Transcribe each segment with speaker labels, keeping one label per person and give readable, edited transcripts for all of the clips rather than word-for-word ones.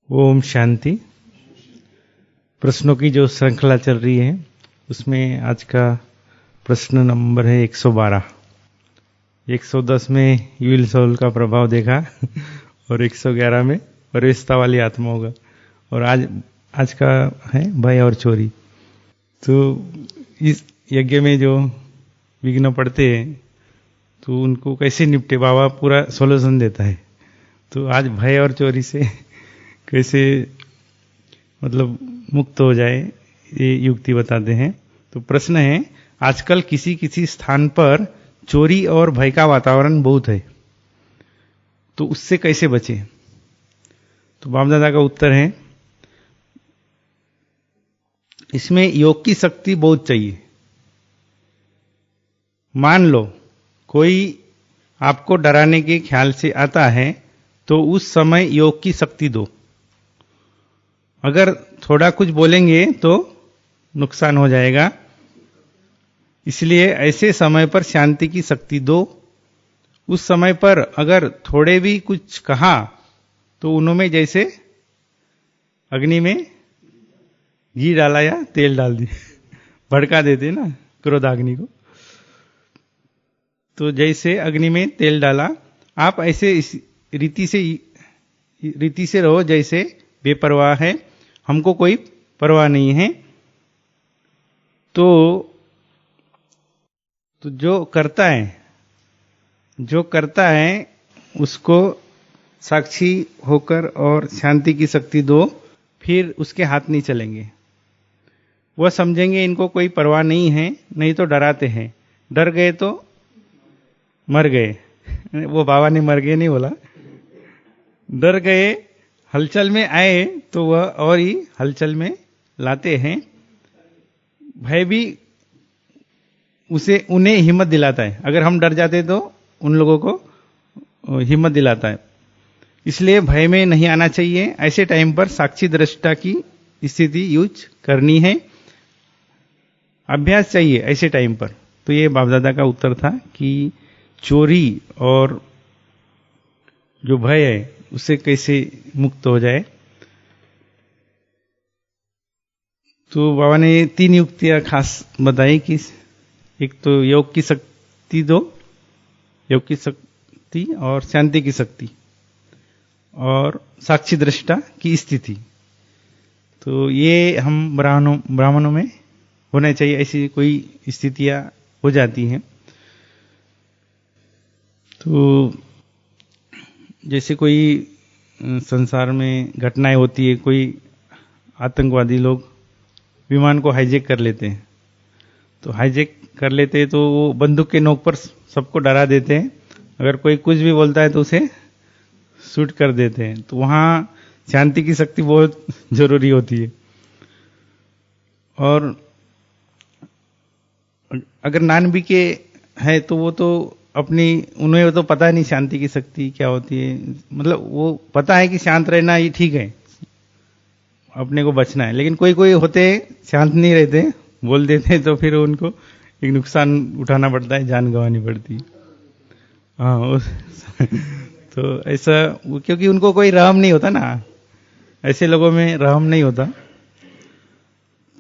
Speaker 1: ओम शांति। प्रश्नों की जो श्रृंखला चल रही है उसमें आज का प्रश्न नंबर है 112। 110 में यूल सोल का प्रभाव देखा और 111 में परवेशता वाली आत्मा होगा, और आज का है भय और चोरी। तो इस यज्ञ में जो विघ्न पड़ते हैं तो उनको कैसे निपटे, बाबा पूरा सोल्यूशन देता है। तो आज भय और चोरी से कैसे मतलब मुक्त हो जाए ये युक्ति बताते हैं। तो प्रश्न है, आजकल किसी किसी स्थान पर चोरी और भय का वातावरण बहुत है, तो उससे कैसे बचे? तो बाप दादा का उत्तर है, इसमें योग की शक्ति बहुत चाहिए। मान लो कोई आपको डराने के ख्याल से आता है तो उस समय योग की शक्ति दो। अगर थोड़ा कुछ बोलेंगे तो नुकसान हो जाएगा, इसलिए ऐसे समय पर शांति की शक्ति दो। उस समय पर अगर थोड़े भी कुछ कहा तो उन्होंने जैसे अग्नि में घी डाला या तेल डाल दिया, भड़का देते ना क्रोधाग्नि को। तो जैसे अग्नि में तेल डाला, आप ऐसे रीति से रहो जैसे बेपरवाह है, हमको कोई परवाह नहीं है। तो जो करता है उसको साक्षी होकर और शांति की शक्ति दो, फिर उसके हाथ नहीं चलेंगे। वह समझेंगे इनको कोई परवाह नहीं है, नहीं तो डराते हैं, डर गए तो मर गए। वो बाबा ने मर गए नहीं बोला, डर गए, हलचल में आए तो वह और ही हलचल में लाते हैं। भय भी उन्हें हिम्मत दिलाता है, अगर हम डर जाते तो उन लोगों को हिम्मत दिलाता है। इसलिए भय में नहीं आना चाहिए। ऐसे टाइम पर साक्षी दृष्टा की स्थिति यूज करनी है, अभ्यास चाहिए ऐसे टाइम पर। तो ये बाप दादा का उत्तर था कि चोरी और जो भय है उससे कैसे मुक्त हो जाए। तो बाबा ने 3 युक्तियां खास बताई कि एक तो योग की शक्ति दो, योग की शक्ति और शांति की शक्ति और साक्षी दृष्टा की स्थिति। तो ये हम ब्राह्मणों में होना चाहिए, ऐसी कोई स्थितियां हो जाती हैं। तो जैसे कोई संसार में घटनाएं होती है, कोई आतंकवादी लोग विमान को हाईजैक कर लेते हैं, तो हाईजैक कर लेते हैं तो वो बंदूक के नोक पर सबको डरा देते हैं, अगर कोई कुछ भी बोलता है तो उसे शूट कर देते हैं। तो वहां शांति की शक्ति बहुत जरूरी होती है। और अगर नानबी के है तो वो तो उन्हें तो पता नहीं शांति की शक्ति क्या होती है, मतलब वो पता है कि शांत रहना ही ठीक है, अपने को बचना है। लेकिन कोई कोई होते शांत नहीं रहते, बोल देते हैं, तो फिर उनको एक नुकसान उठाना पड़ता है, जान गंवानी पड़ती है। हाँ तो ऐसा, क्योंकि उनको कोई रहम नहीं होता ना, ऐसे लोगों में रहम नहीं होता।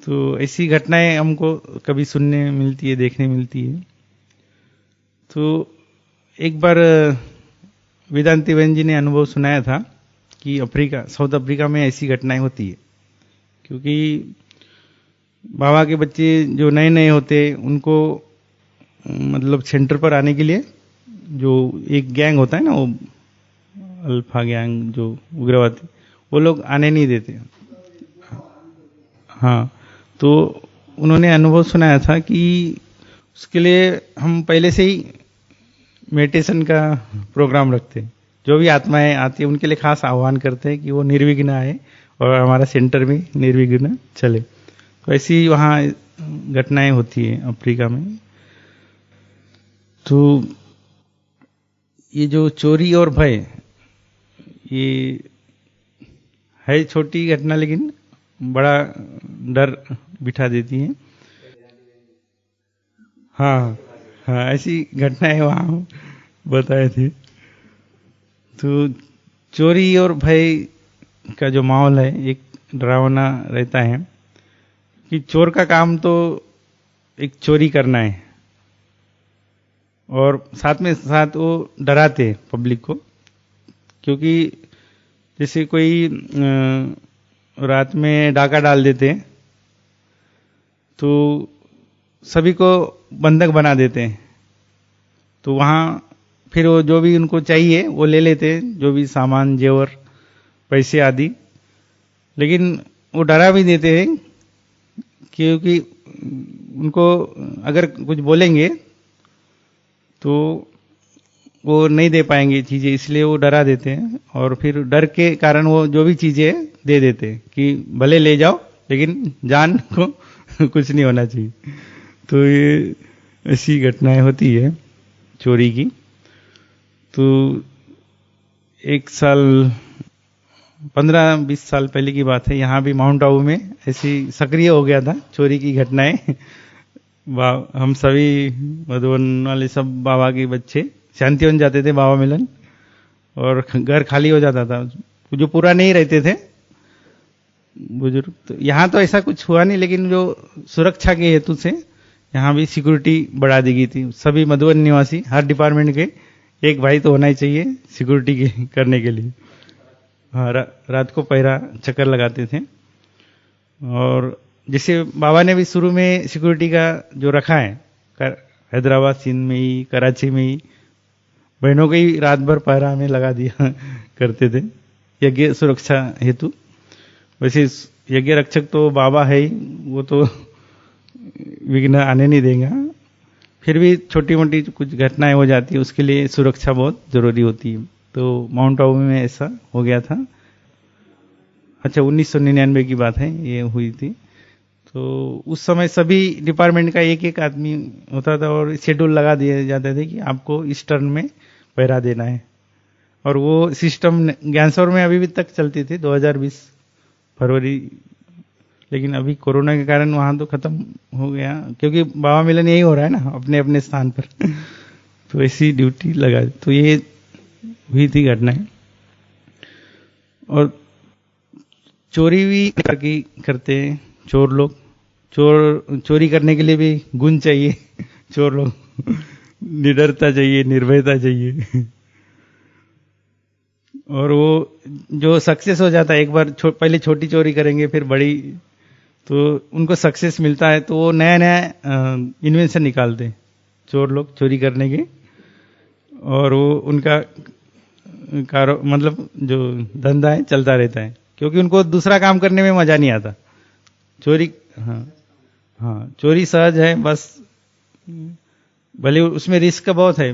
Speaker 1: तो ऐसी घटनाएं हमको कभी सुनने मिलती है, देखने मिलती है। तो एक बार वेदांती बहन जी ने अनुभव सुनाया था कि साउथ अफ्रीका में ऐसी घटनाएं होती है। क्योंकि बाबा के बच्चे जो नए नए होते उनको मतलब सेंटर पर आने के लिए जो एक गैंग होता है ना, वो अल्फा गैंग जो उग्रवादी, वो लोग आने नहीं देते। हाँ, तो उन्होंने अनुभव सुनाया था कि उसके लिए हम पहले से ही मेडिटेशन का प्रोग्राम रखते हैं। जो भी आत्माएं आती है उनके लिए खास आह्वान करते हैं कि वो निर्विघ्न आए और हमारा सेंटर भी निर्विघ्न चले। तो ऐसी वहाँ घटनाएं होती है अफ्रीका में। तो ये जो चोरी और भय, ये है छोटी घटना लेकिन बड़ा डर बिठा देती है। हाँ हाँ, ऐसी घटनाएं वहां बताए थे। तो चोरी और भय का जो माहौल है एक डरावना रहता है कि चोर का काम तो एक चोरी करना है और साथ में साथ वो डराते हैं पब्लिक को। क्योंकि जैसे कोई रात में डाका डाल देते हैं तो सभी को बंधक बना देते हैं। तो वहां फिर वो जो भी उनको चाहिए वो ले लेते हैं, जो भी सामान, जेवर, पैसे आदि। लेकिन वो डरा भी देते हैं क्योंकि उनको अगर कुछ बोलेंगे तो वो नहीं दे पाएंगे चीजें, इसलिए वो डरा देते हैं। और फिर डर के कारण वो जो भी चीजें दे देते हैं कि भले ले जाओ लेकिन जान को कुछ नहीं होना चाहिए। तो ये ऐसी घटनाएं होती है चोरी की। तो एक साल 15-20 साल पहले की बात है, यहाँ भी माउंट आबू में ऐसी सक्रिय हो गया था चोरी की घटनाएं। हम सभी मधुबन वाले सब बाबा के बच्चे शांतिवन जाते थे बाबा मिलन, और घर खाली हो जाता था, जो पूरा नहीं रहते थे बुजुर्ग। तो यहाँ तो ऐसा कुछ हुआ नहीं, लेकिन जो सुरक्षा के हेतु से यहाँ भी सिक्योरिटी बढ़ा दी गई थी। सभी मधुबन निवासी हर डिपार्टमेंट के एक भाई तो होना ही चाहिए सिक्योरिटी के करने के लिए। हाँ, रात को पहरा चक्कर लगाते थे। और जैसे बाबा ने भी शुरू में सिक्योरिटी का जो रखा है, हैदराबाद, सिंध में ही, कराची में ही बहनों को ही रात भर पहरा में लगा दिया करते थे यज्ञ सुरक्षा हेतु। वैसे यज्ञ रक्षक तो बाबा है ही, वो तो विघ्न आने नहीं देगा। फिर भी छोटी मोटी कुछ घटनाएं हो जाती है, उसके लिए सुरक्षा बहुत जरूरी होती है। तो माउंट आबू में ऐसा हो गया था। अच्छा, 1999 की बात है ये हुई थी। तो उस समय सभी डिपार्टमेंट का एक एक आदमी होता था और शेड्यूल लगा दिए जाते थे कि आपको इस टर्न में पहरा देना है। और वो सिस्टम ज्ञानसौर में अभी भी तक चलती थी 2020 फरवरी। लेकिन अभी कोरोना के कारण वहां तो खत्म हो गया, क्योंकि बाबा मिलन यही हो रहा है ना, अपने अपने स्थान पर तो ऐसी ड्यूटी लगा। तो ये हुई थी घटनाएं। और चोरी भी करते हैं चोर लोग। चोरी करने के लिए भी गुण चाहिए चोर लोग निडरता चाहिए, निर्भयता चाहिए। और वो जो सक्सेस हो जाता है एक बार, पहले छोटी चोरी करेंगे फिर बड़ी, तो उनको सक्सेस मिलता है तो वो नया नया इन्वेंशन निकालते हैं चोर लोग चोरी करने के। और वो उनका मतलब जो धंधा है चलता रहता है, क्योंकि उनको दूसरा काम करने में मजा नहीं आता। चोरी, हाँ हाँ, चोरी सहज है बस, भले उसमें रिस्क बहुत है।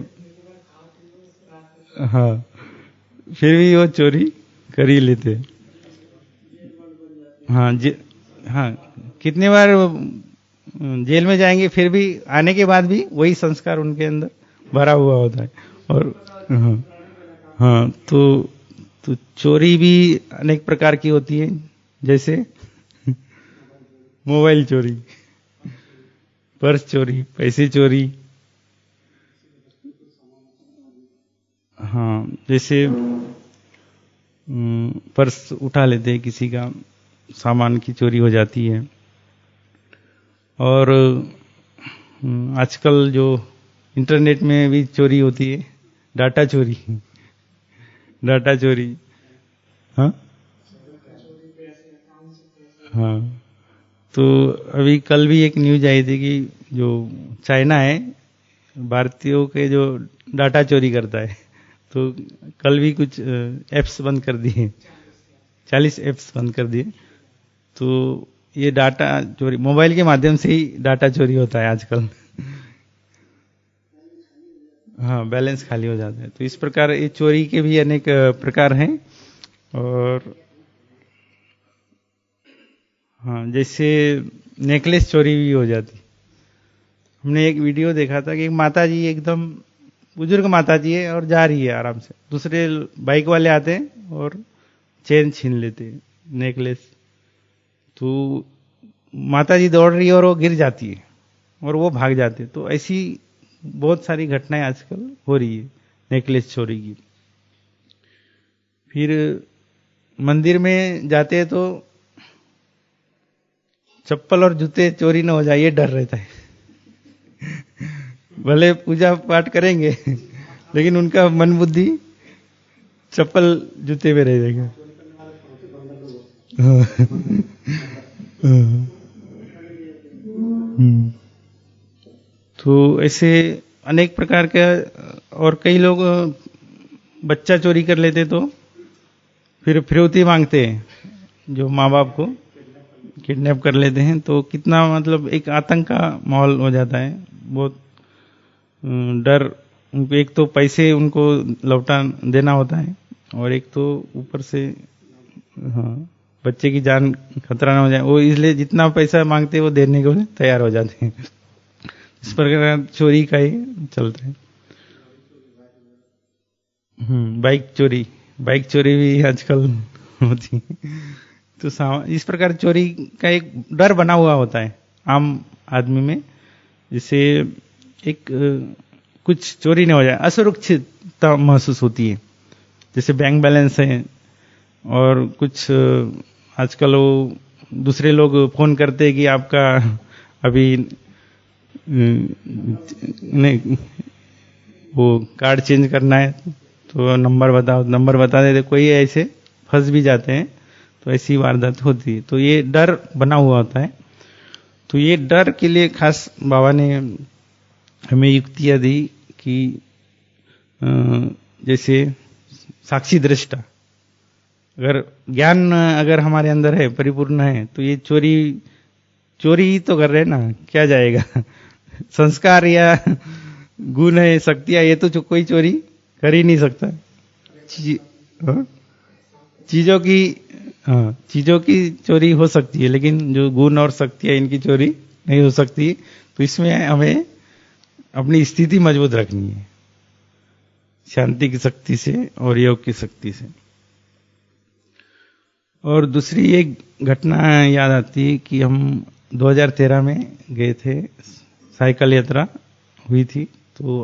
Speaker 1: हाँ, फिर भी वो चोरी कर ही लेते। हाँ हाँ, कितने बार जेल में जाएंगे फिर भी आने के बाद भी वही संस्कार उनके अंदर भरा हुआ होता है। और हाँ हाँ, तो चोरी भी अनेक प्रकार की होती है, जैसे मोबाइल चोरी, पर्स चोरी, पैसे चोरी। हाँ, जैसे पर्स उठा लेते हैं, किसी का सामान की चोरी हो जाती है। और आजकल जो इंटरनेट में भी चोरी होती है, डाटा चोरी डाटा चोरी। हाँ हाँ, तो अभी कल भी एक न्यूज आई थी कि जो चाइना है भारतीयों के जो डाटा चोरी करता है। तो कल भी कुछ एप्स बंद कर दिए, 40 एप्स बंद कर दिए। तो ये डाटा चोरी मोबाइल के माध्यम से ही डाटा चोरी होता है आजकल। हाँ, बैलेंस खाली हो जाता है। तो इस प्रकार ये चोरी के भी अनेक प्रकार हैं। और हाँ, जैसे नेकलेस चोरी भी हो जाती। हमने एक वीडियो देखा था कि एक माता जी, एकदम बुजुर्ग माता जी है और जा रही है आराम से, दूसरे बाइक वाले आते हैं और चेन छीन लेते हैं, नेकलेस। तो माता जी दौड़ रही है और वो गिर जाती है और वो भाग जाते। तो ऐसी बहुत सारी घटनाएं आजकल हो रही है नेकलेस चोरी की। फिर मंदिर में जाते हैं तो चप्पल और जूते चोरी न हो जाए, ये डर रहता है। भले पूजा पाठ करेंगे लेकिन उनका मन बुद्धि चप्पल जूते में रह जाएगा। तो ऐसे अनेक प्रकार का। और कई लोग बच्चा चोरी कर लेते तो फिर फिरौती मांगते हैं, जो माँ बाप को किडनैप कर लेते हैं। तो कितना मतलब एक आतंक का माहौल हो जाता है, बहुत डर। उनको एक तो पैसे उनको लौटा देना होता है, और एक तो ऊपर से हाँ बच्चे की जान खतरा ना हो जाए, वो इसलिए जितना पैसा मांगते हैं वो देने को तैयार हो जाते हैं। इस प्रकार चोरी का ही चलता है। बाइक चोरी भी आजकल होती है। तो इस प्रकार चोरी का एक डर बना हुआ होता है आम आदमी में, जिससे एक कुछ चोरी नहीं हो जाए, असुरक्षितता महसूस होती है। जैसे बैंक बैलेंस है, और कुछ आजकल वो दूसरे लोग फोन करते हैं कि आपका अभी नहीं वो कार्ड चेंज करना है तो नंबर बताओ, नंबर बता देते, कोई ऐसे फंस भी जाते हैं, तो ऐसी वारदात होती है। तो ये डर बना हुआ होता है। तो ये डर के लिए खास बाबा ने हमें युक्तियां दी कि जैसे साक्षी दृष्टा, अगर ज्ञान अगर हमारे अंदर है, परिपूर्ण है, तो ये चोरी ही तो कर रहे हैं ना, क्या जाएगा। संस्कार या गुण है, शक्तियां, ये तो कोई चोरी कर ही नहीं सकता। हाँ? चीजों की चोरी हो सकती है, लेकिन जो गुण और शक्तियां, इनकी चोरी नहीं हो सकती। तो इसमें हमें अपनी स्थिति मजबूत रखनी है, शांति की शक्ति से और योग की शक्ति से। और दूसरी एक घटना याद आती है कि हम 2013 में गए थे, साइकिल यात्रा हुई थी, तो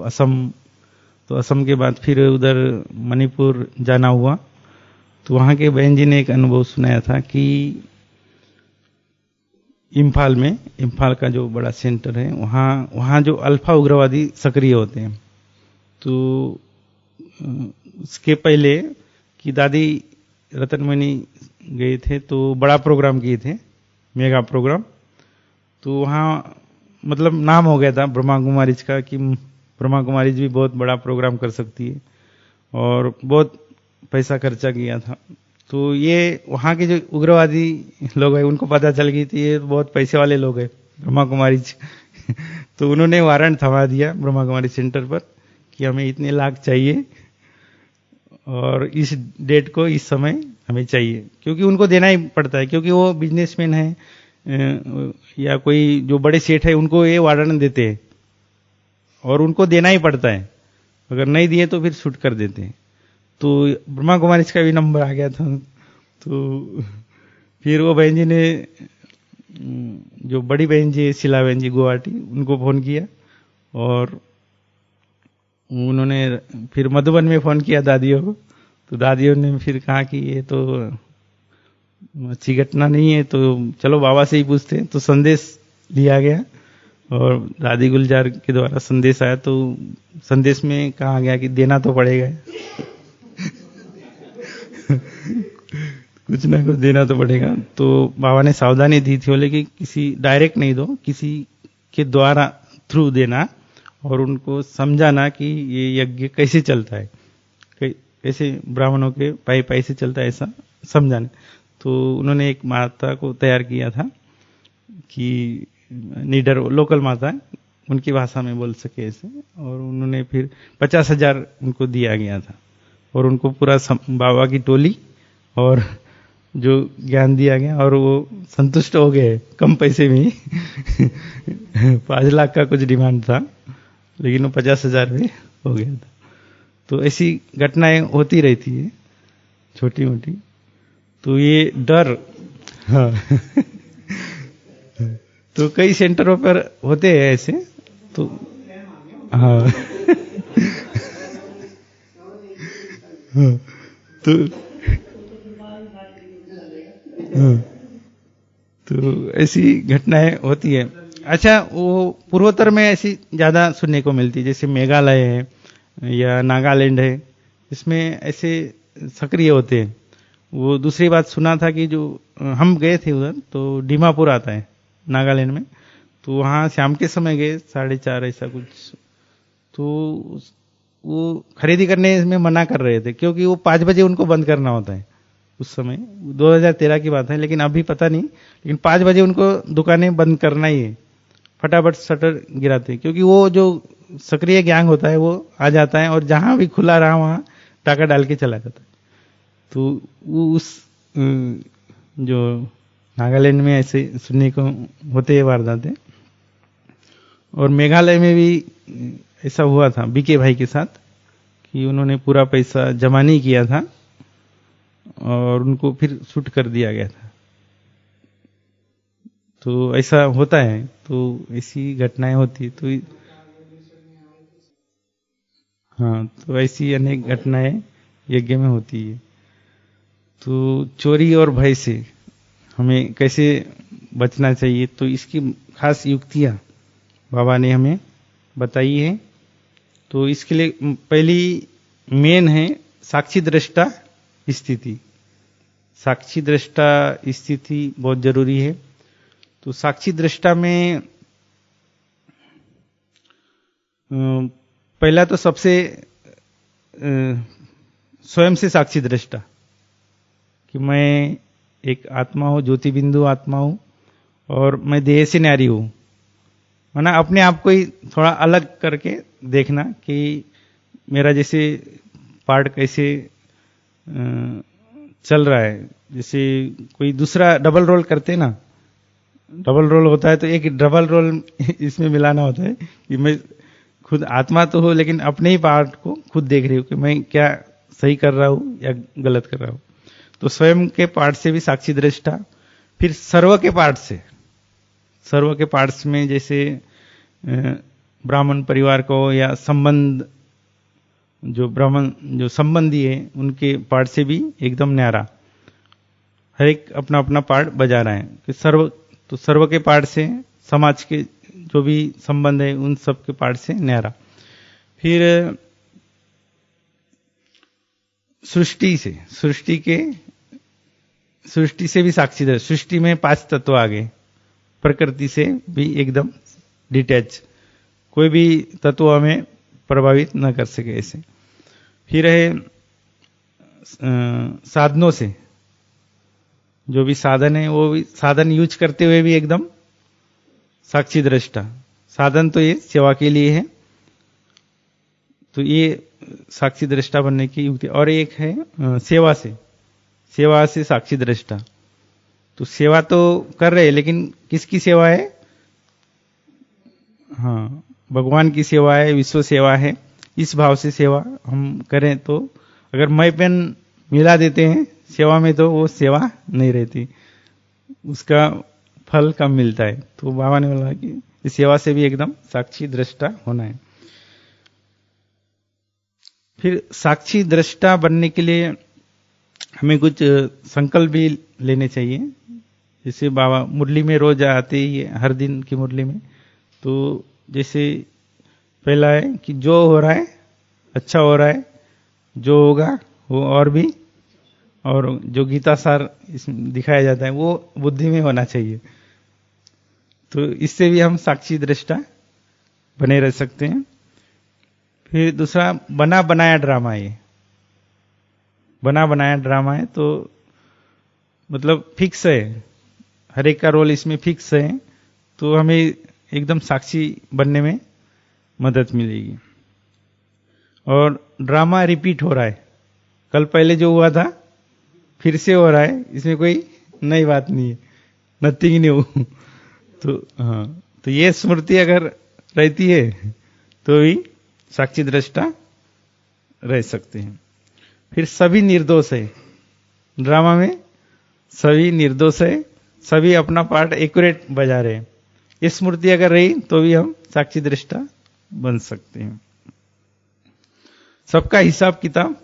Speaker 1: असम के बाद फिर उधर मणिपुर जाना हुआ। तो वहां के बहन जी ने एक अनुभव सुनाया था कि इम्फाल का जो बड़ा सेंटर है, वहां जो अल्फा उग्रवादी सक्रिय होते हैं। तो उसके पहले कि दादी रतनमणि गए थे, तो बड़ा प्रोग्राम किए थे, मेगा प्रोग्राम। तो वहां मतलब नाम हो गया था ब्रह्मा कुमारीज का कि ब्रह्मा कुमारीज भी बहुत बड़ा प्रोग्राम कर सकती है, और बहुत पैसा खर्चा किया था। तो ये वहां के जो उग्रवादी लोग हैं, उनको पता चल गई थी ये बहुत पैसे वाले लोग हैं ब्रह्मा कुमारीज। तो उन्होंने वारंट थमा दिया ब्रह्मा कुमारी सेंटर पर कि हमें इतने लाख चाहिए और इस डेट को इस समय हमें चाहिए, क्योंकि उनको देना ही पड़ता है, क्योंकि वो बिजनेसमैन है या कोई जो बड़े सेठ है, उनको ये वारंट देते हैं और उनको देना ही पड़ता है। अगर नहीं दिए तो फिर शूट कर देते हैं। तो ब्रह्मा कुमारी का भी नंबर आ गया था। तो फिर वो बहन जी ने, जो बड़ी बहन जी शिला बहन जी गुवाहाटी, उनको फोन किया, और उन्होंने फिर मधुबन में फोन किया दादियों को। तो दादियों ने फिर कहा कि ये तो अच्छी घटना नहीं है, तो चलो बाबा से ही पूछते हैं। तो संदेश लिया गया और दादी गुलजार के द्वारा संदेश आया। तो संदेश में कहा गया कि देना तो पड़ेगा। कुछ ना कुछ देना तो पड़ेगा। तो बाबा ने सावधानी दी थी, बोले कि किसी डायरेक्ट नहीं दो, किसी के द्वारा थ्रू देना, और उनको समझाना कि ये यज्ञ कैसे चलता है, कैसे ब्राह्मणों के पाई पाई से चलता है, ऐसा समझाना। तो उन्होंने एक माता को तैयार किया था कि नीडर लोकल माता है, उनकी भाषा में बोल सके ऐसे, और उन्होंने फिर 50,000 उनको दिया गया था, और उनको पूरा बाबा की टोली और जो ज्ञान दिया गया, और वो संतुष्ट हो गए कम पैसे में। 5 लाख का कुछ डिमांड था, लेकिन वो 50,000 में हो गया था। तो ऐसी घटनाएं होती रहती है छोटी मोटी। तो ये डर, हाँ। तो कई सेंटरों पर होते हैं ऐसे। तो हाँ, हाँ। तो ऐसी घटनाएं होती है। अच्छा, वो पूर्वोत्तर में ऐसी ज्यादा सुनने को मिलती है, जैसे मेघालय है या नागालैंड है, इसमें ऐसे सक्रिय होते हैं। वो दूसरी बात सुना था कि जो हम गए थे उधर, तो दीमापुर आता है नागालैंड में, तो वहां शाम के समय गए 4:30 ऐसा कुछ। तो वो खरीदी करने में मना कर रहे थे, क्योंकि वो 5 बजे उनको बंद करना होता है उस समय। 2013 की बात है, लेकिन अभी पता नहीं, लेकिन 5 बजे उनको दुकानें बंद करना ही है, फटाफट शटर गिराते हैं, क्योंकि वो जो सक्रिय गैंग होता है वो आ जाता है और जहां भी खुला रहा वहां टाका डाल के चला जाता है। तो वो उस जो नागालैंड में ऐसे सुनने को होते हैं वारदातें। और मेघालय में भी ऐसा हुआ था बीके भाई के साथ कि उन्होंने पूरा पैसा जमा नहीं किया था और उनको फिर शूट कर दिया गया था। तो ऐसा होता है, तो ऐसी घटनाएं होती है। तो हाँ, तो ऐसी अनेक घटनाएं यज्ञ में होती है। तो चोरी और भय से हमें कैसे बचना चाहिए, तो इसकी खास युक्तियां बाबा ने हमें बताई है। तो इसके लिए पहली मेन है साक्षी दृष्टा स्थिति। साक्षी दृष्टा स्थिति बहुत जरूरी है। तो साक्षी दृष्टा में पहला तो सबसे स्वयं से साक्षी दृष्टा कि मैं एक आत्मा हूं, ज्योति बिंदु आत्मा हूं और मैं देह से न्यारी हूं। माना अपने आप को ही थोड़ा अलग करके देखना कि मेरा जैसे पार्ट कैसे चल रहा है। जैसे कोई दूसरा डबल रोल करते ना, डबल रोल होता है तो एक डबल रोल इसमें मिलाना होता है कि मैं खुद आत्मा तो हो लेकिन अपने ही पार्ट को खुद देख रही हूं कि मैं क्या सही कर रहा हूं या गलत कर रहा हूं। तो स्वयं के पार्ट से भी साक्षी दृष्टा। फिर सर्व के पार्ट से, सर्व के पार्ट्स में जैसे ब्राह्मण परिवार को या संबंध जो ब्राह्मण जो संबंधी है उनके पार्ट से भी एकदम न्यारा, हर एक अपना अपना पार्ट बजा रहा है कि सर्व। तो सर्व के पार्ट से, समाज के जो भी संबंध है उन सब के पार्ट से न्यारा। फिर सृष्टि से, सृष्टि से भी साक्षी दृष्टा। सृष्टि में 5 तत्व आ गए, प्रकृति से भी एकदम डिटैच, कोई भी तत्व हमें प्रभावित न कर सके ऐसे। फिर है साधनों से, जो भी साधन है वो भी साधन यूज करते हुए भी एकदम साक्षी दृष्टा। साधन तो ये सेवा के लिए है, तो ये साक्षी दृष्टा बनने की युक्ति। और एक है सेवा से, सेवा से साक्षी दृष्टा। तो सेवा तो कर रहे हैं लेकिन किसकी सेवा है? हाँ, भगवान की सेवा है, विश्व सेवा है। इस भाव से सेवा हम करें तो अगर मैं पेन मिला देते हैं सेवा में तो वो सेवा नहीं रहती, उसका फल कम मिलता है। तो बाबा ने बोला कि इस सेवा से भी एकदम साक्षी दृष्टा होना है। फिर साक्षी दृष्टा बनने के लिए हमें कुछ संकल्प भी लेने चाहिए। जैसे बाबा मुरली में रोज आते ही है, हर दिन की मुरली में। तो जैसे पहला है कि जो हो रहा है अच्छा हो रहा है, जो होगा वो और भी, और जो गीता सार इसमें दिखाया जाता है वो बुद्धि में होना चाहिए। तो इससे भी हम साक्षी दृष्टा बने रह सकते हैं। फिर दूसरा बना बनाया ड्रामा है। बना बनाया ड्रामा है तो मतलब फिक्स है, हर एक का रोल इसमें फिक्स है, तो हमें एकदम साक्षी बनने में मदद मिलेगी। और ड्रामा रिपीट हो रहा है, कल पहले जो हुआ था फिर से हो रहा है, इसमें कोई नई बात नहीं है, नथिंग न्यू। तो हाँ, तो ये स्मृति अगर रहती है तो भी साक्षी दृष्टा रह सकते हैं। फिर सभी निर्दोष है, ड्रामा में सभी निर्दोष है, सभी अपना पार्ट एक्यूरेट बजा रहे हैं। ये स्मृति अगर रही तो भी हम साक्षी दृष्टा बन सकते हैं। सबका हिसाब किताब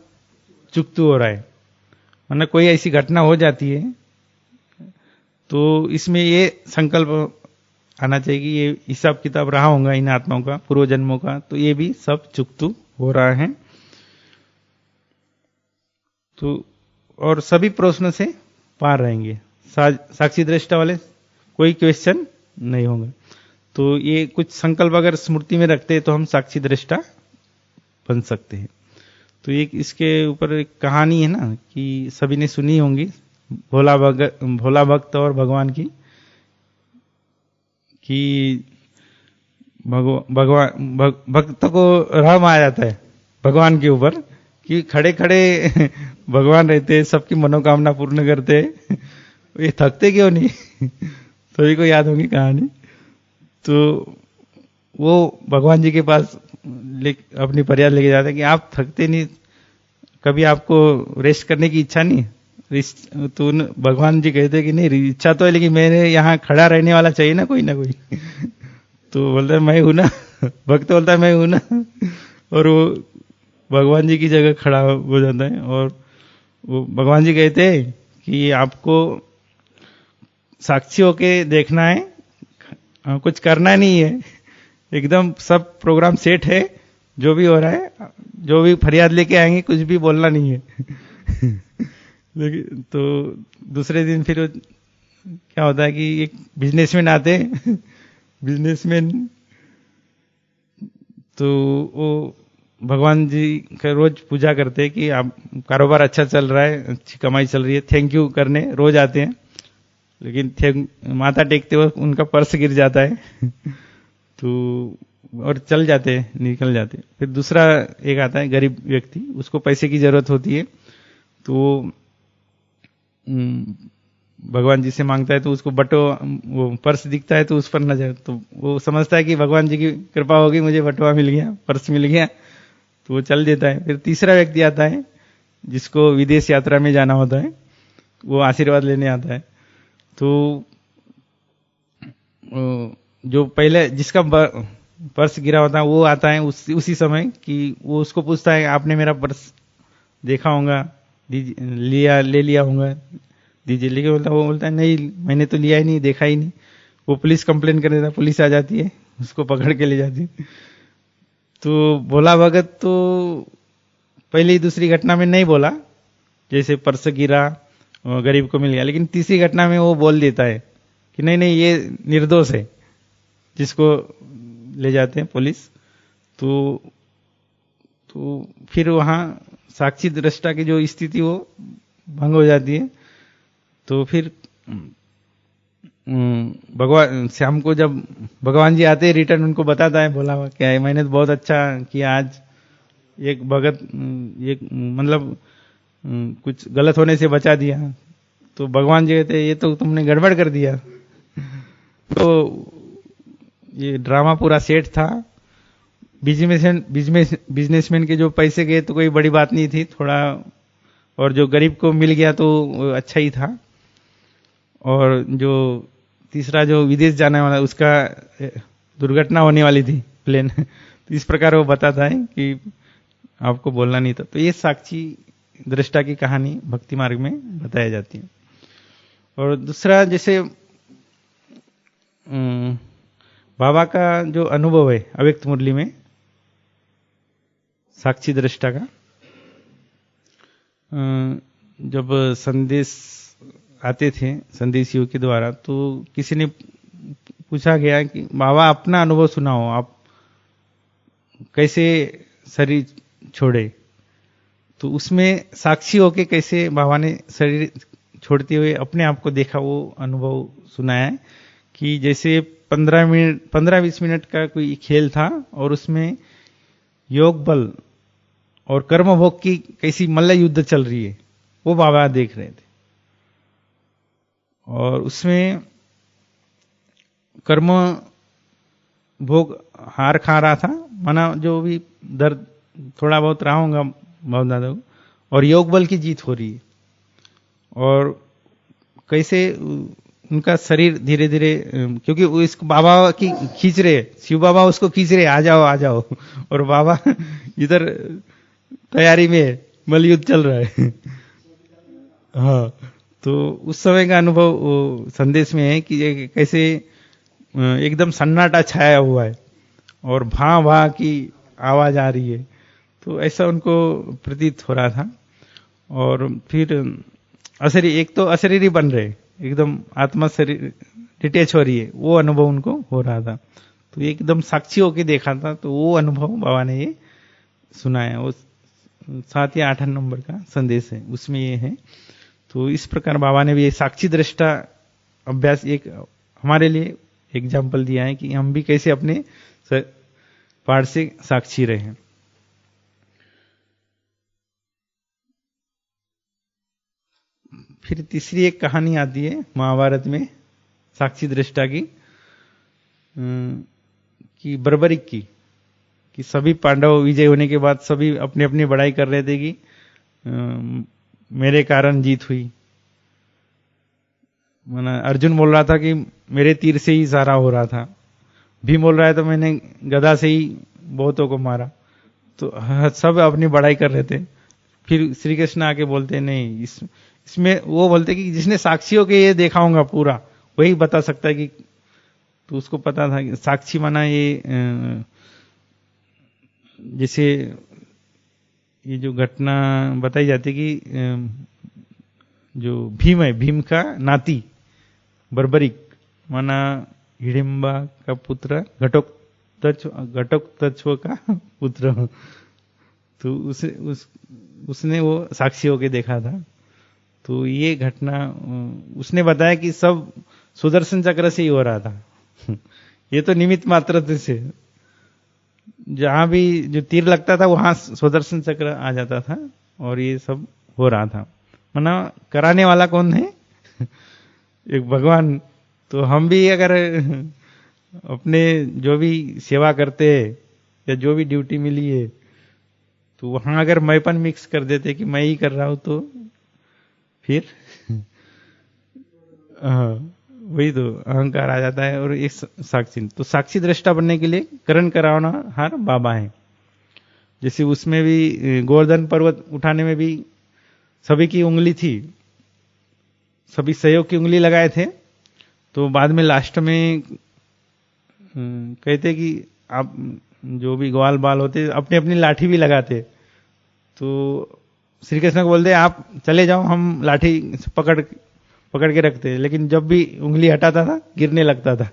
Speaker 1: चुकतू हो रहा है, मतलब कोई ऐसी घटना हो जाती है तो इसमें ये संकल्प आना चाहिए कि ये हिसाब किताब रहा होगा इन आत्माओं का, पूर्व जन्मों का, तो ये भी सब चुकतू हो रहा है। तो और सभी प्रश्न से पार रहेंगे, साक्षी दृष्टा वाले कोई क्वेश्चन नहीं होगा। तो ये कुछ संकल्प अगर स्मृति में रखते हैं तो हम साक्षी दृष्टा बन सकते हैं। तो एक इसके ऊपर एक कहानी है ना कि सभी ने सुनी होंगी, भोला भक्त और भगवान की, कि भक्त को रहम आ जाता है भगवान के ऊपर कि खड़े खड़े भगवान रहते हैं, सबकी मनोकामना पूर्ण करते हैं, ये थकते क्यों नहीं? सभी को याद होगी कहानी। तो वो भगवान जी के पास अपनी फरियाद लेके जाते हैं कि आप थकते नहीं, कभी आपको रेस्ट करने की इच्छा नहीं? तो भगवान जी कहते कि नहीं, इच्छा तो है लेकिन मेरे यहाँ खड़ा रहने वाला चाहिए ना कोई। तो बोलता है मैं हूं ना, भक्त बोलता है मैं हूं ना, और वो भगवान जी की जगह खड़ा हो जाता है। और वो भगवान जी कहते हैं कि आपको साक्षी होके देखना है, कुछ करना नहीं है, एकदम सब प्रोग्राम सेट है, जो भी हो रहा है, जो भी फरियाद लेके आएंगे, कुछ भी बोलना नहीं है। लेकिन तो दूसरे दिन फिर क्या होता है कि एक बिजनेसमैन आते हैं। बिजनेसमैन तो वो भगवान जी का रोज पूजा करते हैं कि आप कारोबार अच्छा चल रहा है, अच्छी कमाई चल रही है, थैंक यू करने रोज आते हैं। लेकिन माथा टेकते वक्त उनका पर्स गिर जाता है। तो और चल जाते हैं, निकल जाते हैं। फिर दूसरा एक आता है गरीब व्यक्ति, उसको पैसे की जरूरत होती है, तो भगवान जी से मांगता है, तो उसको वो पर्स दिखता है तो उस पर नजर, तो वो समझता है कि भगवान जी की कृपा होगी, मुझे बटुआ मिल गया, पर्स मिल गया, तो वो चल देता है। फिर तीसरा व्यक्ति आता है जिसको विदेश यात्रा में जाना होता है, वो आशीर्वाद लेने आता है। तो जो पहले जिसका पर्स गिरा होता है वो आता है उसी समय कि वो उसको पूछता है, आपने मेरा पर्स देखा होगा, ले लिया होगा, दीजिए। लेकिन वो बोलता है नहीं, मैंने तो लिया ही नहीं, देखा ही नहीं। वो पुलिस कंप्लेन कर देता है, पुलिस आ जाती है, उसको पकड़ के ले जाती है। तो भोला भगत तो पहली दूसरी घटना में नहीं बोला, जैसे पर्स गिरा गरीब को मिल गया, लेकिन तीसरी घटना में वो बोल देता है कि नहीं नहीं, ये निर्दोष है, जिसको ले जाते हैं पुलिस। तो फिर वहां साक्षी दृष्टा की जो स्थिति वो भंग हो जाती है। तो फिर भगवान शाम को जब भगवान जी आते हैं रिटर्न, उनको बताता है भोला क्या है, मैंने तो बहुत अच्छा किया आज, एक भगत एक मतलब कुछ गलत होने से बचा दिया। तो भगवान जी कहते ये तो तुमने गड़बड़ कर दिया। तो ये ड्रामा पूरा सेट था। बिजनेसमैन के जो पैसे गए तो कोई बड़ी बात नहीं थी, थोड़ा, और जो गरीब को मिल गया तो अच्छा ही था। और जो तीसरा जो विदेश जाने वाला, उसका दुर्घटना होने वाली थी, प्लेन। तो इस प्रकार वो बताता है कि आपको बोलना नहीं था। तो ये साक्षी दृष्टा की कहानी भक्ति मार्ग में बताई जाती है। और दूसरा जैसे बाबा का जो अनुभव है अव्यक्त मुरली में, साक्षी दृष्टा का, जब संदेश आते थे संदेशियों के द्वारा, तो किसी ने पूछा गया कि बाबा अपना अनुभव सुनाओ, आप कैसे शरीर छोड़े। तो उसमें साक्षी होके कैसे बाबा ने शरीर छोड़ते हुए अपने आप को देखा, वो अनुभव सुनाया है कि जैसे 15-20 मिनट का कोई खेल था, और उसमें योग बल और कर्म भोग की कैसी मल्ल युद्ध चल रही है, वो बाबा देख रहे थे। और उसमें कर्म भोग हार खा रहा था, माना जो भी दर्द थोड़ा बहुत रहा होगा बहुत ज्यादा, और योग बल की जीत हो रही है। और कैसे उनका शरीर धीरे धीरे, क्योंकि वो इसको बाबा की खींच रहे, शिव बाबा उसको खींच रहे, आ जाओ आ जाओ, और बाबा इधर तैयारी में, मलयुद्ध चल रहा है। हाँ, तो उस समय का अनुभव संदेश में है कि कैसे एकदम सन्नाटा छाया हुआ है और भां भां की आवाज आ रही है। तो ऐसा उनको प्रतीत हो रहा था। और फिर एक तो अशरीरी बन रहे, एकदम आत्मा शरीर डिटेच हो रही है, वो अनुभव उनको हो रहा था। तो एकदम साक्षी होके देखा था, तो वो अनुभव बाबा ने ये सुनाया। वो 7 या 8 नंबर का संदेश है, उसमें ये है। तो इस प्रकार बाबा ने भी ये साक्षी दृष्टा अभ्यास एक हमारे लिए एग्जाम्पल दिया है कि हम भी कैसे अपने पाठ से साक्षी रहे। फिर तीसरी एक कहानी आती है महाभारत में साक्षी दृष्टा की, कि बर्बरिक की, कि सभी पांडव विजय होने के बाद सभी अपनी अपनी बड़ाई कर रहे थे कि मेरे कारण जीत हुई। माना अर्जुन बोल रहा था कि मेरे तीर से ही सारा हो रहा था, भीम बोल रहा है तो मैंने गदा से ही बहुतों को मारा। तो सब अपनी बड़ाई कर रहे थे। फिर श्री कृष्ण आके बोलते नहीं, इसमें वो बोलते कि जिसने साक्षियों के ये देखा होगा पूरा, वही बता सकता है कि, तो उसको पता था कि साक्षी माना ये जैसे ये जो घटना बताई जाती है कि जो भीम है, भीम का नाती बर्बरिक, माना हिडिंबा का पुत्र घटोत्कच का पुत्र, तो उसने वो साक्षी होके देखा था। तो ये घटना उसने बताया कि सब सुदर्शन चक्र से ही हो रहा था। ये तो निमित्त मात्र से, जहां भी जो तीर लगता था वहां सुदर्शन चक्र आ जाता था और ये सब हो रहा था। माना कराने वाला कौन है? एक भगवान। तो हम भी अगर अपने जो भी सेवा करते हैं या जो भी ड्यूटी मिली है, तो वहां अगर मैंपन मिक्स कर देते कि मैं ही कर रहा हूं, तो फिर वही तो अहंकार आ जाता है। और एक साक्षी, तो साक्षी दृष्टा बनने के लिए करण कराना हर बाबा है। जैसे उसमें भी गोवर्धन पर्वत उठाने में भी सभी की उंगली थी, सभी सहयोग की उंगली लगाए थे। तो बाद में लास्ट में कहते कि आप जो भी ग्वाल बाल होते अपनी अपनी लाठी भी लगाते। तो श्री कृष्ण को बोलते आप चले जाओ, हम लाठी पकड़ के रखते, लेकिन जब भी उंगली हटाता था गिरने लगता था।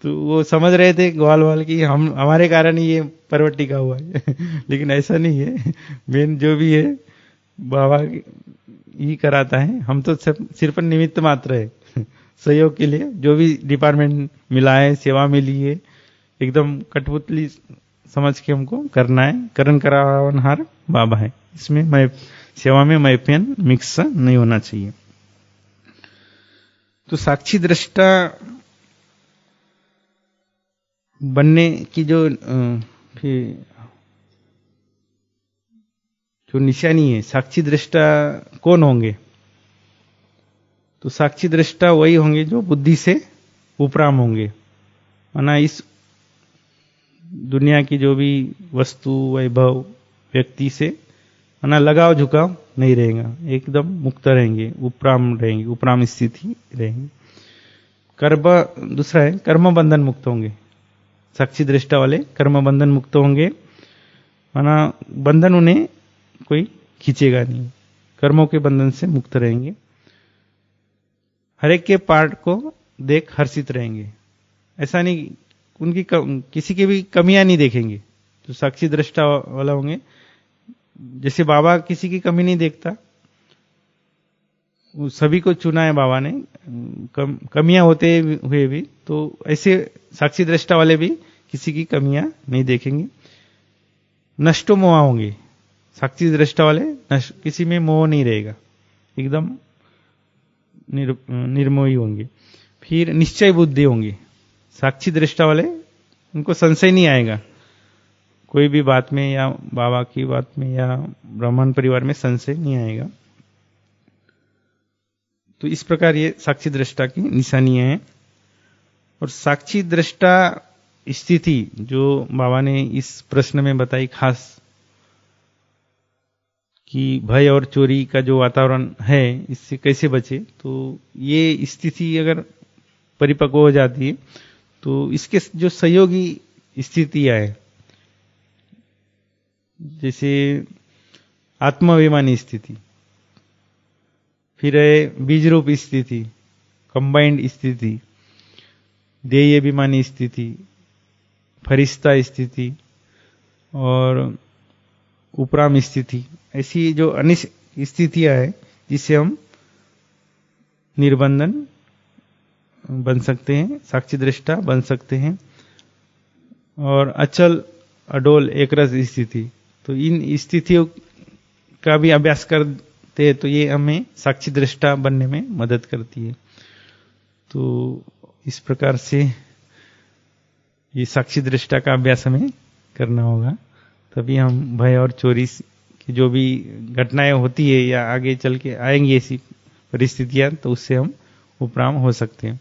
Speaker 1: तो वो समझ रहे थे ग्वाल वाल की हमारे कारण ही ये पर्वत टिका हुआ है। लेकिन ऐसा नहीं है, मेन जो भी है बाबा ही कराता है, हम तो सिर्फ निमित्त मात्र है। सहयोग के लिए जो भी डिपार्टमेंट मिला है, सेवा मिली है, एकदम कठपुतली समझ के हमको करना है। करण करावनहार बाबा है, इसमें मैं सेवा में मैपियन मिक्स नहीं होना चाहिए। तो साक्षी दृष्टा बनने की जो निशानी है, साक्षी दृष्टा कौन होंगे? तो साक्षी दृष्टा वही होंगे जो बुद्धि से उपराम होंगे। माना इस दुनिया की जो भी वस्तु, वैभव, व्यक्ति से माना लगाव झुकाव नहीं रहेगा, एकदम मुक्त रहेंगे, उपराम रहेंगे, उपराम स्थिति रहेंगे। कर्म दूसरा है, कर्म बंधन मुक्त होंगे। साक्षी दृष्टा वाले कर्म बंधन मुक्त होंगे, माना बंधन उन्हें कोई खींचेगा नहीं, कर्मों के बंधन से मुक्त रहेंगे। हर एक के पार्ट को देख हर्षित रहेंगे, ऐसा नहीं उनकी किसी की भी कमियां नहीं देखेंगे। तो साक्षी दृष्टा वाला होंगे। जैसे बाबा किसी की कमी नहीं देखता, सभी को चुना है बाबा ने, कमियां होते हुए भी, तो ऐसे साक्षी दृष्टा वाले भी किसी की कमियां नहीं देखेंगे। नष्टो मोह होंगे साक्षी दृष्टा वाले, किसी में मोह नहीं रहेगा, एकदम निर्मोही होंगे। फिर निश्चय बुद्धि होंगे साक्षी दृष्टा वाले, उनको संशय नहीं आएगा कोई भी बात में, या बाबा की बात में, या ब्राह्मण परिवार में संशय नहीं आएगा। तो इस प्रकार ये साक्षी दृष्टा की निशानियां हैं। और साक्षी दृष्टा स्थिति जो बाबा ने इस प्रश्न में बताई खास, कि भय और चोरी का जो वातावरण है इससे कैसे बचे, तो ये स्थिति अगर परिपक्व हो जाती है तो इसके जो सहयोगी स्थितियां है, जैसे आत्माभिमानी स्थिति, फिर है बीज रूप स्थिति, कंबाइंड स्थिति, देय अभिमानी स्थिति, फरिश्ता स्थिति और उपराम स्थिति, ऐसी जो अनिश स्थितियां है जिससे हम निर्बंधन बन सकते हैं, साक्षी दृष्टा बन सकते हैं। और अचल अडोल एकरस स्थिति, तो इन स्थितियों का भी अभ्यास करते हैं तो ये हमें साक्षी दृष्टा बनने में मदद करती है। तो इस प्रकार से ये साक्षी दृष्टा का अभ्यास हमें करना होगा, तभी हम भय और चोरी की जो भी घटनाएं होती है या आगे चल के आएंगी ऐसी परिस्थितियां, तो उससे हम उपराम हो सकते हैं।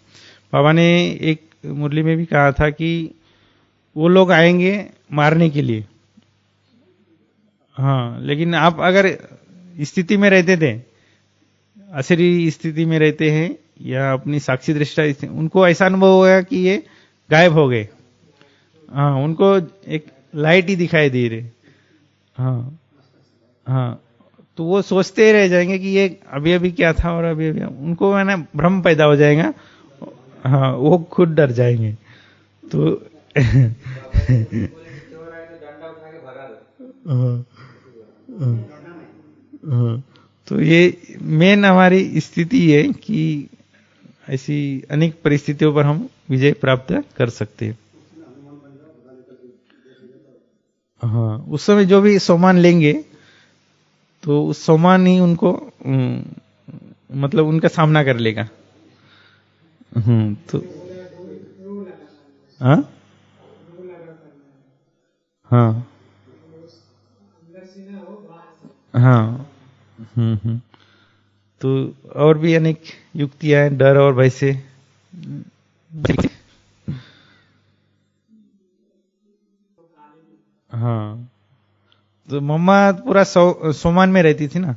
Speaker 1: बाबा ने एक मुरली में भी कहा था कि वो लोग आएंगे मारने के लिए, हाँ, लेकिन आप अगर स्थिति में रहते थे, असली स्थिति में रहते हैं या अपनी साक्षी दृष्टा, उनको ऐसा अनुभव होगा कि ये गायब हो गए। हाँ, उनको एक लाइट ही दिखाई दे रहे। हाँ हाँ, तो वो सोचते रह जाएंगे कि ये अभी अभी क्या था और अभी अभी, उनको है ना भ्रम पैदा हो जाएगा। हाँ, वो खुद डर जाएंगे। तो हाँ, हाँ, हाँ। तो ये मेन हमारी स्थिति है कि ऐसी अनेक परिस्थितियों पर हम विजय प्राप्त कर सकते हैं। हाँ, उस समय जो भी सामान लेंगे तो उस सामान ही उनको मतलब उनका सामना कर लेगा। तो हाँ हाँ हाँ। तो और भी अनेक युक्तियां हैं डर और भय से। हाँ, तो मम्मा पूरा सोमान में रहती थी ना।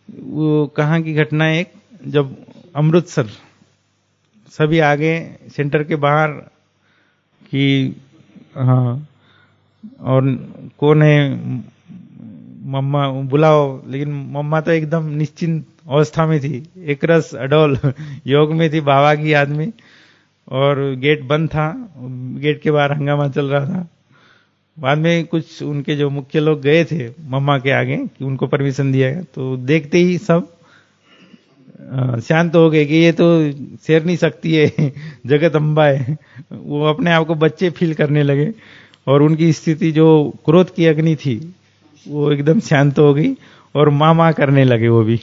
Speaker 1: वो कहाँ की घटना है, एक जब अमृतसर सभी आगे सेंटर के बाहर कि हाँ, और कौन है मम्मा बुलाओ, लेकिन मम्मा तो एकदम निश्चिंत अवस्था में थी, एक रस अडोल योग में थी, बाबा की याद में। और गेट बंद था, गेट के बाहर हंगामा चल रहा था। बाद में कुछ उनके जो मुख्य लोग गए थे मम्मा के आगे कि उनको परमिशन दिया गया, तो देखते ही सब शांत हो गए कि ये तो शेरनी शक्ति है, जगत अम्बा है। वो अपने आप को बच्चे फील करने लगे और उनकी स्थिति जो क्रोध की अग्नि थी वो एकदम शांत हो गई और माँ माँ करने लगे वो भी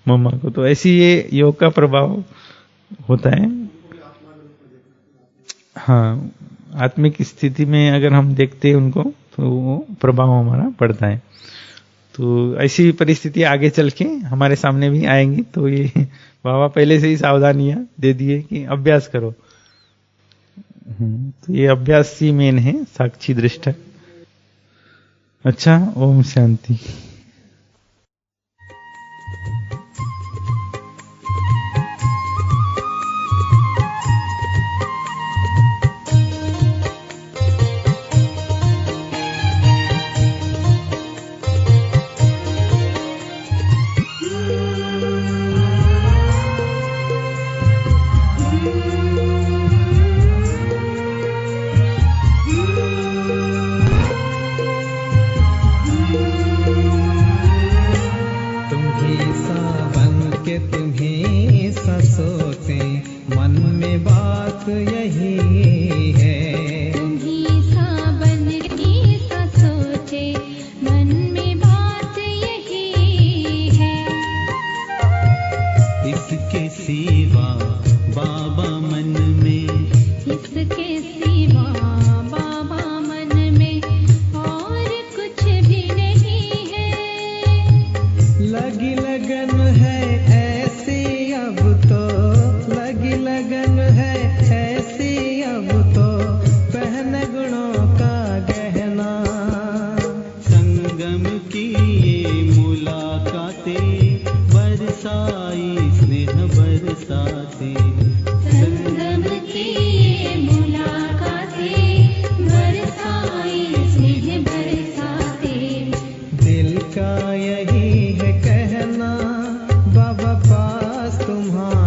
Speaker 1: मम्मा को। तो ऐसी ये योग का प्रभाव होता है। हाँ, आत्मिक स्थिति में अगर हम देखते हैं उनको तो वो प्रभाव हमारा पड़ता है। तो ऐसी परिस्थिति आगे चल के हमारे सामने भी आएंगी, तो ये बाबा पहले से ही सावधानियां दे दिए कि अभ्यास करो। तो ये अभ्यास ही मेन है, साक्षी दृष्टा। अच्छा, ओम शांति।
Speaker 2: दिल का यही है कहना, बाबा पास तुम्हारा